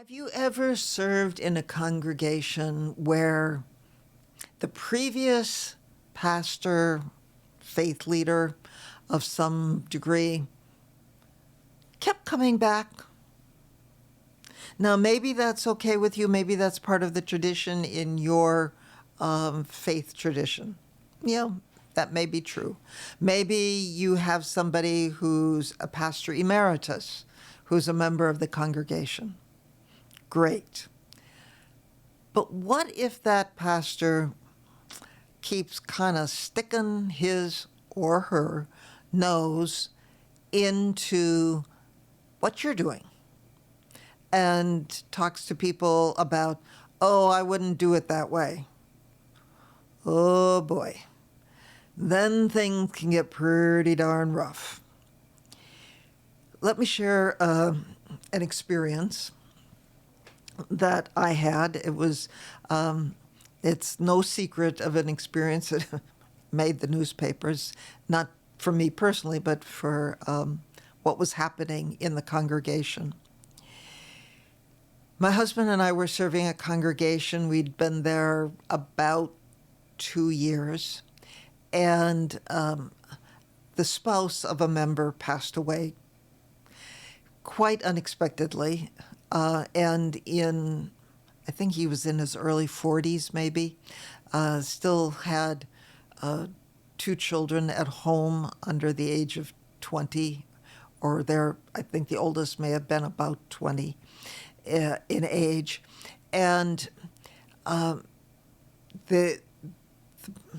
Have you ever served in a congregation where the previous pastor, faith leader of some degree, kept coming back? Now, maybe that's okay with you. Maybe that's part of the tradition in your faith tradition. That may be true. Maybe you have somebody who's a pastor emeritus, who's a member of the congregation. Great. But what if that pastor keeps kind of sticking his or her nose into what you're doing and talks to people about, oh, I wouldn't do it that way? Oh boy. Then things can get pretty darn rough. Let me share an experience that I had. It's no secret of an experience that made the newspapers, not for me personally, but for what was happening in the congregation. My husband and I were serving a congregation. We'd been there about 2 years, and the spouse of a member passed away quite unexpectedly. And I think he was in his early 40s maybe, still had 2 children at home under the age of 20, or I think the oldest may have been about 20 in age. And the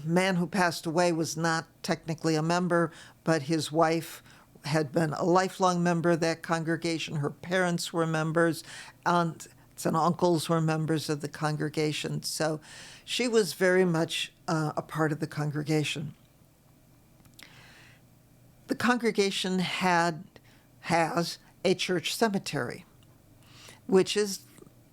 man who passed away was not technically a member, but his wife had been a lifelong member of that congregation. Her parents were members, aunts and uncles were members of the congregation. So she was very much a part of the congregation. The congregation has a church cemetery, which is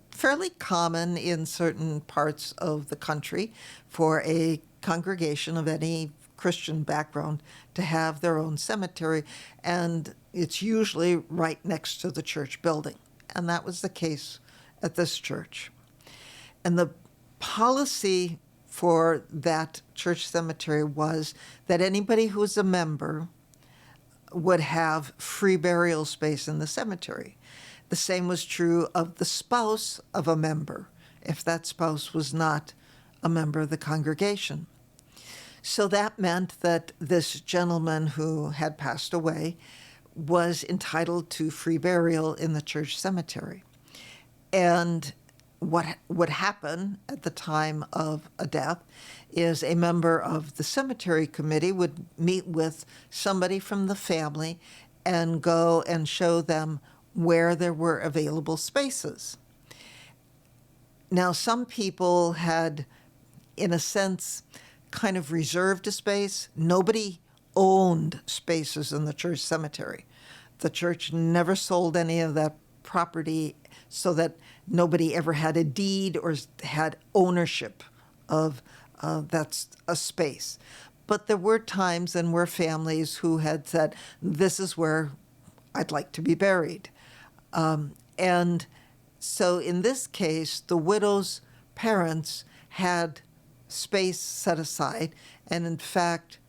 fairly common in certain parts of the country for a congregation of any Christian background to have their own cemetery, and it's usually right next to the church building. And that was the case at this church. And the policy for that church cemetery was that anybody who was a member would have free burial space in the cemetery. The same was true of the spouse of a member, if that spouse was not a member of the congregation. So that meant that this gentleman who had passed away was entitled to free burial in the church cemetery. And what would happen at the time of a death is a member of the cemetery committee would meet with somebody from the family and go and show them where there were available spaces. Now, some people had, in a sense, kind of reserved a space. Nobody owned spaces in the church cemetery. The church never sold any of that property so that nobody ever had a deed or had ownership of that's a space. But there were times and were families who had said, this is where I'd like to be buried. And so in this case, the widow's parents had space set aside, and in fact,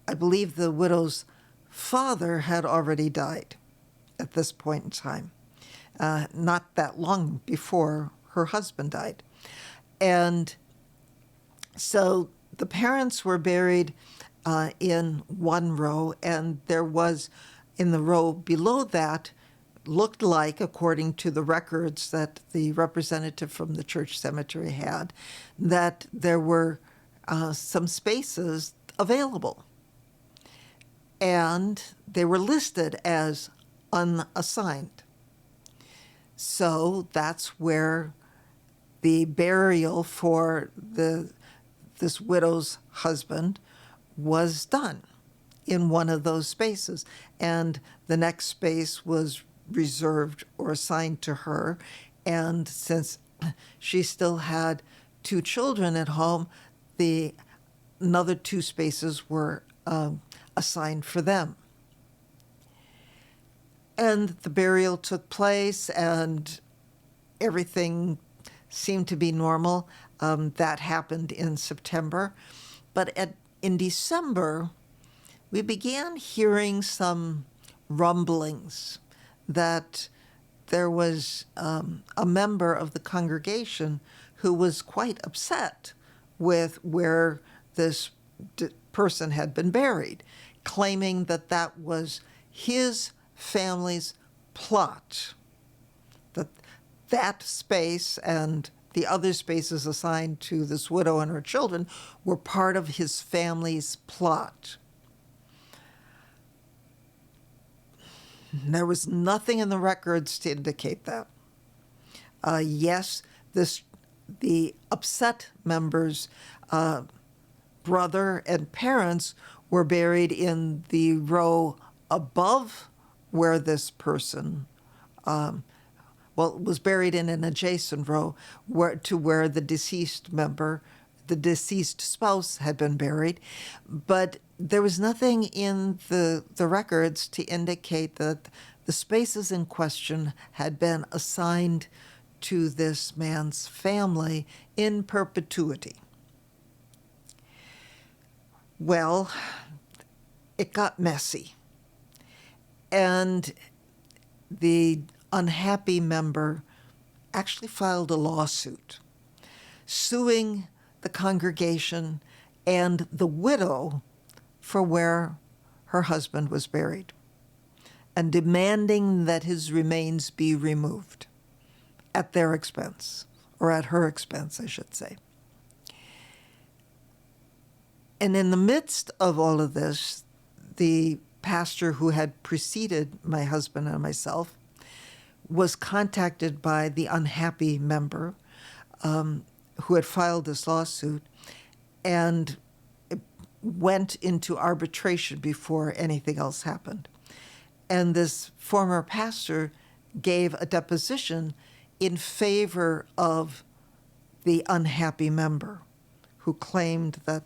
I believe the widow's father had already died at this point in time, not that long before her husband died. And so the parents were buried in one row, and there was, in the row below that, looked like, according to the records that the representative from the church cemetery had, that there were some spaces available. And they were listed as unassigned. So that's where the burial for this widow's husband was done, in one of those spaces. And the next space was reserved or assigned to her. And since she still had 2 children at home, another 2 spaces were assigned for them. And the burial took place, and everything seemed to be normal. That happened in September. But in December, we began hearing some rumblings that there was a member of the congregation who was quite upset with where this person had been buried, claiming that that was his family's plot, that that space and the other spaces assigned to this widow and her children were part of his family's plot. There was nothing in the records to indicate that. Yes, the upset member's brother and parents were buried in the row above where this person, was buried in an adjacent row to where the deceased member, the deceased spouse, had been buried. But there was nothing in the records to indicate that the spaces in question had been assigned to this man's family in perpetuity. Well, it got messy. And the unhappy member actually filed a lawsuit suing the congregation and the widow for where her husband was buried, and demanding that his remains be removed at their expense, or at her expense, I should say. And in the midst of all of this, the pastor who had preceded my husband and myself was contacted by the unhappy member who had filed this lawsuit, and it went into arbitration before anything else happened. And this former pastor gave a deposition in favor of the unhappy member who claimed that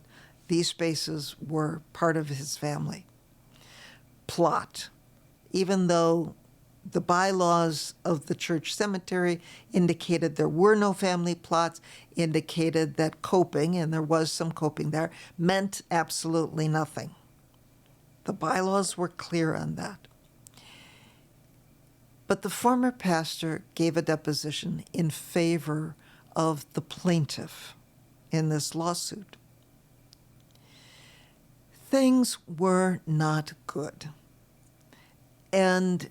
these spaces were part of his family plot, even though the bylaws of the church cemetery indicated there were no family plots, indicated that coping, and there was some coping there, meant absolutely nothing. The bylaws were clear on that. But the former pastor gave a deposition in favor of the plaintiff in this lawsuit. Things were not good. And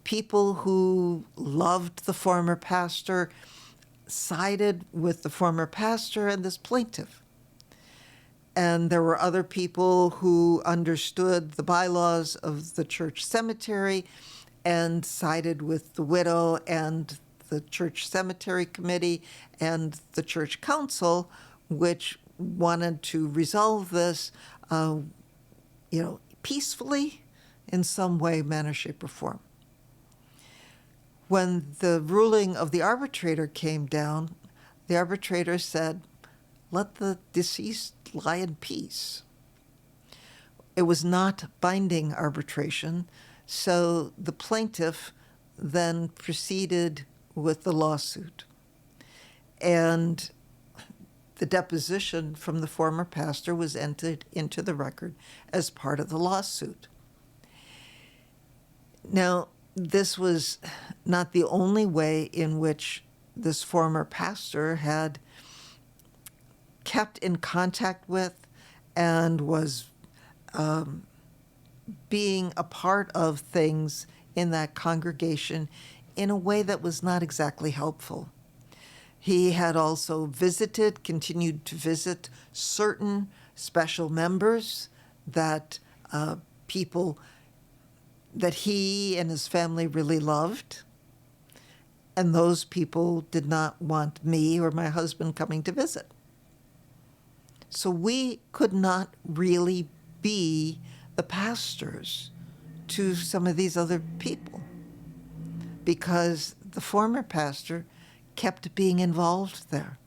people who loved the former pastor sided with the former pastor and this plaintiff. And there were other people who understood the bylaws of the church cemetery and sided with the widow and the church cemetery committee and the church council, which wanted to resolve this, peacefully in some way, manner, shape, or form. When the ruling of the arbitrator came down, the arbitrator said, let the deceased lie in peace. It was not binding arbitration, so the plaintiff then proceeded with the lawsuit. And the deposition from the former pastor was entered into the record as part of the lawsuit. Now, this was not the only way in which this former pastor had kept in contact with and was being a part of things in that congregation in a way that was not exactly helpful. He had also continued to visit certain special members that people that he and his family really loved. And those people did not want me or my husband coming to visit. So we could not really be the pastors to some of these other people because the former pastor kept being involved there.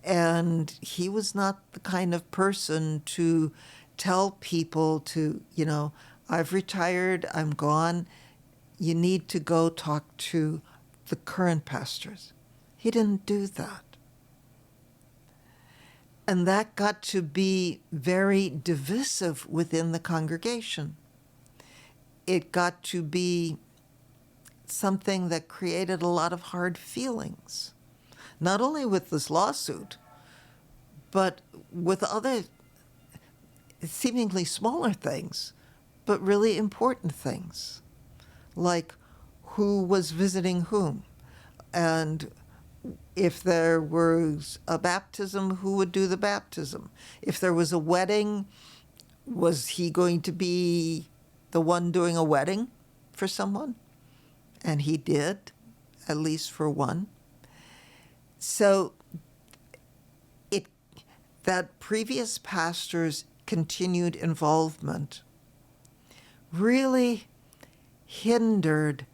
And he was not the kind of person to tell people to, I've retired, I'm gone, you need to go talk to the current pastors. He didn't do that. And that got to be very divisive within the congregation. It got to be something that created a lot of hard feelings, not only with this lawsuit, but with other seemingly smaller things, but really important things, like who was visiting whom, and if there was a baptism, who would do the baptism? If there was a wedding, was he going to be the one doing a wedding for someone? And he did, at least for one. So that previous pastor's continued involvement really hindered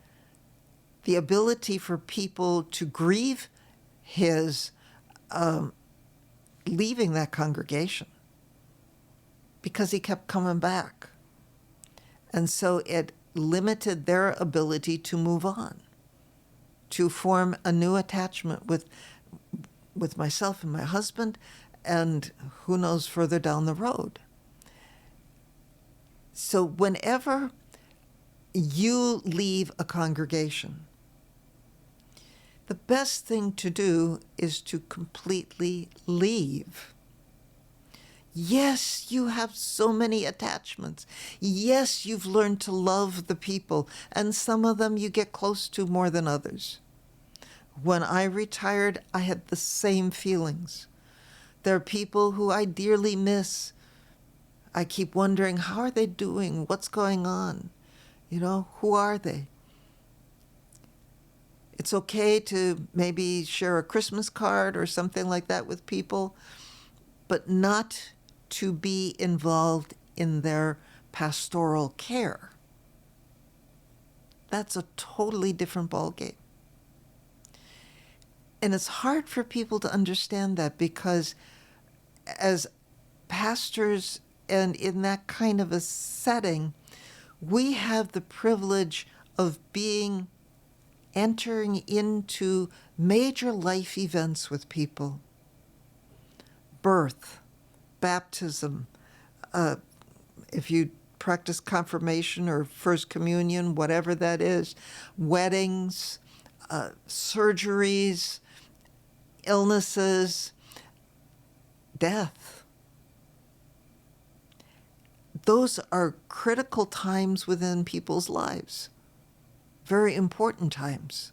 the ability for people to grieve his leaving that congregation, because he kept coming back. And so it limited their ability to move on, to form a new attachment with myself and my husband, and who knows further down the road. So whenever you leave a congregation, the best thing to do is to completely leave. Yes, you have so many attachments. Yes, you've learned to love the people, and some of them you get close to more than others. When I retired, I had the same feelings. There are people who I dearly miss. I keep wondering, how are they doing? What's going on? Who are they? It's okay to maybe share a Christmas card or something like that with people, but not to be involved in their pastoral care. That's a totally different ballgame. And it's hard for people to understand that, because as pastors and in that kind of a setting, we have the privilege of entering into major life events with people. Birth, baptism, if you practice confirmation or first communion, whatever that is, weddings, surgeries, illnesses, death. Those are critical times within people's lives, very important times.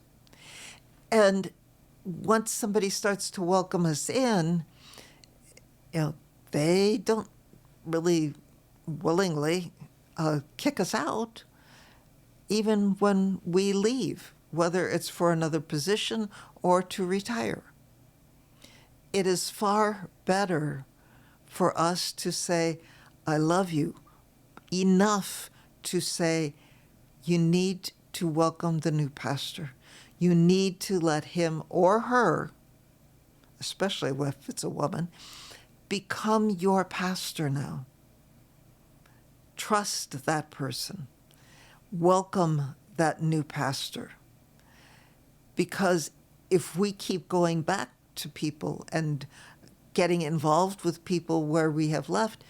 And once somebody starts to welcome us in, they don't really willingly kick us out, even when we leave, whether it's for another position or to retire. It is far better for us to say, I love you, enough to say, you need to welcome the new pastor. You need to let him or her, especially if it's a woman, become your pastor now. Trust that person. Welcome that new pastor. Because if we keep going back to people and getting involved with people where we have left,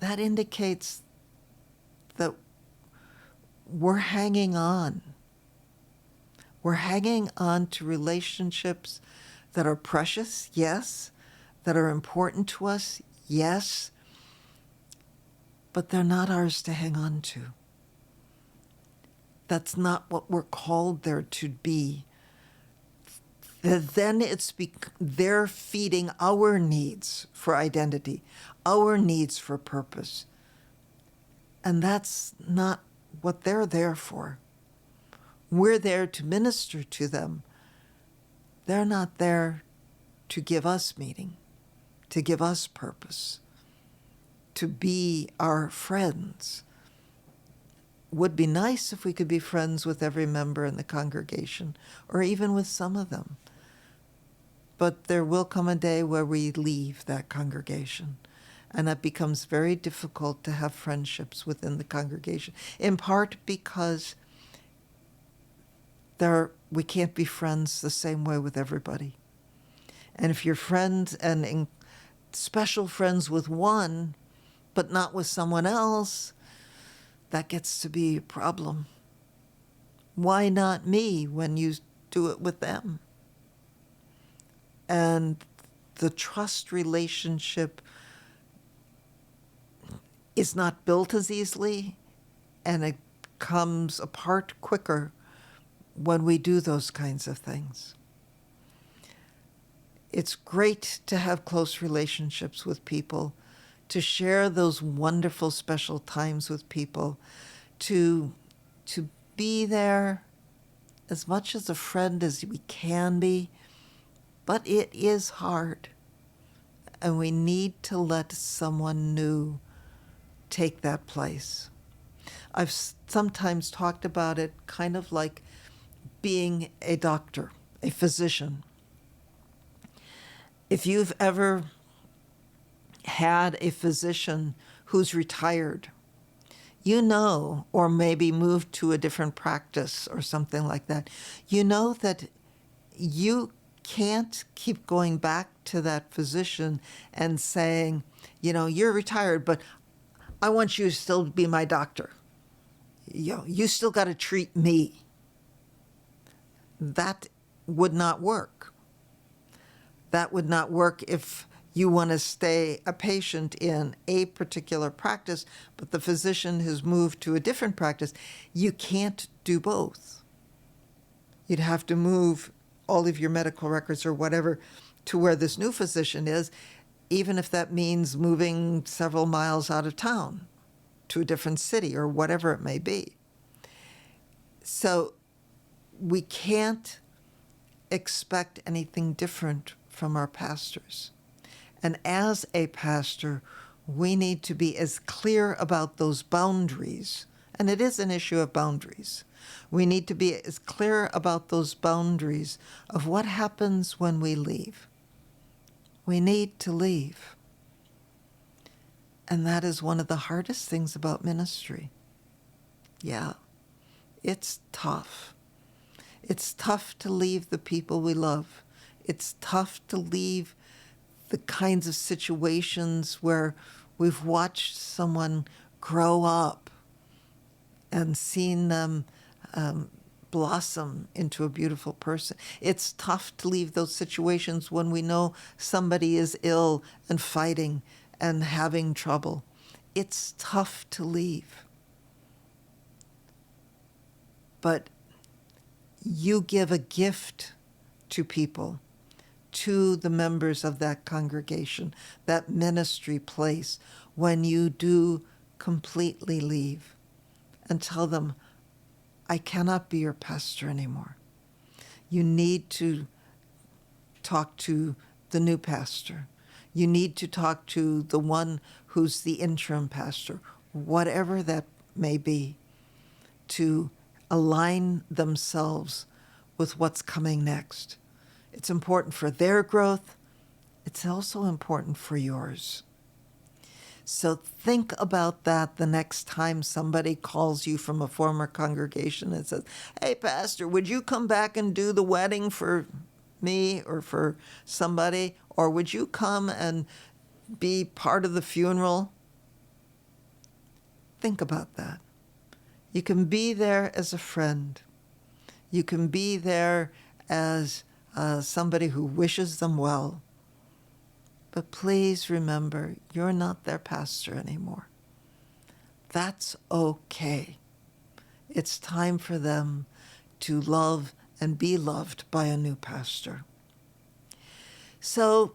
that indicates that we're hanging on. We're hanging on to relationships that are precious, yes, that are important to us, yes, but they're not ours to hang on to. That's not what we're called there to be. Then they're feeding our needs for identity, our needs for purpose. And that's not what they're there for. We're there to minister to them. They're not there to give us meaning, to give us purpose, to be our friends. Would be nice if we could be friends with every member in the congregation, or even with some of them. But there will come a day where we leave that congregation, and it becomes very difficult to have friendships within the congregation, in part because we can't be friends the same way with everybody. And if you're friends and special friends with one, but not with someone else, that gets to be a problem. Why not me when you do it with them? And the trust relationship is not built as easily, and it comes apart quicker when we do those kinds of things. It's great to have close relationships with people, to share those wonderful special times with people, to be there as much as a friend as we can be, but it is hard, and we need to let someone new take that place. I've sometimes talked about it kind of like being a doctor, a physician. If you've ever had a physician who's retired, you know, or maybe moved to a different practice or something like that, you know that you can't keep going back to that physician and saying, you know, you're retired, but I want you to still be my doctor. You still got to treat me. That would not work. That would not work if you want to stay a patient in a particular practice, but the physician has moved to a different practice. You can't do both. You'd have to move all of your medical records or whatever to where this new physician is, even if that means moving several miles out of town to a different city or whatever it may be. So we can't expect anything different from our pastors. And as a pastor, we need to be as clear about those boundaries, and it is an issue of boundaries. We need to be as clear about those boundaries of what happens when we leave. We need to leave. And that is one of the hardest things about ministry. Yeah, it's tough. It's tough to leave the people we love. It's tough to leave the kinds of situations where we've watched someone grow up and seen them blossom into a beautiful person. It's tough to leave those situations when we know somebody is ill and fighting and having trouble. It's tough to leave. But you give a gift to people, to the members of that congregation, that ministry place, when you do completely leave and tell them, I cannot be your pastor anymore. You need to talk to the new pastor. You need to talk to the one who's the interim pastor, whatever that may be, to align themselves with what's coming next. It's important for their growth. It's also important for yours. So think about that the next time somebody calls you from a former congregation and says, hey, pastor, would you come back and do the wedding for me or for somebody? Or would you come and be part of the funeral? Think about that. You can be there as a friend. You can be there as somebody who wishes them well. But please remember, you're not their pastor anymore. That's okay. It's time for them to love and be loved by a new pastor. So,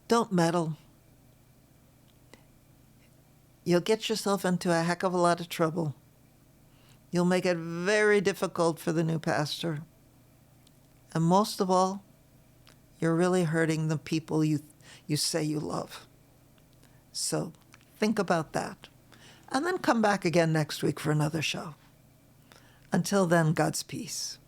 don't meddle. You'll get yourself into a heck of a lot of trouble. You'll make it very difficult for the new pastor. And most of all, you're really hurting the people you say you love. So think about that. And then come back again next week for another show. Until then, God's peace.